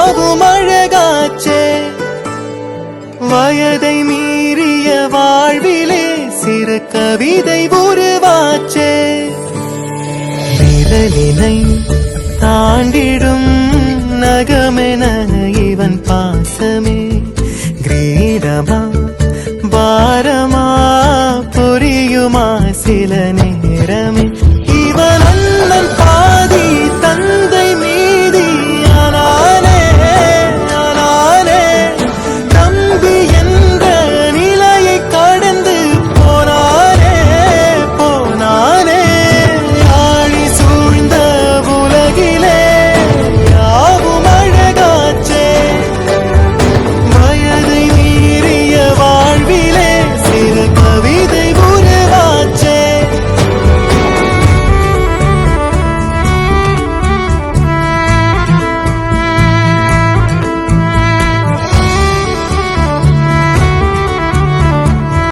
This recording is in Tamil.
யாவும் அழகாச்சே. வயதை மீறிய வாழ்விலே சிறு கவிதை உருவாச்சே. விரலினை தாண்டிடும் நகமென இவன் பாசமே. கிரீடமா பாரமா புரியுமா சில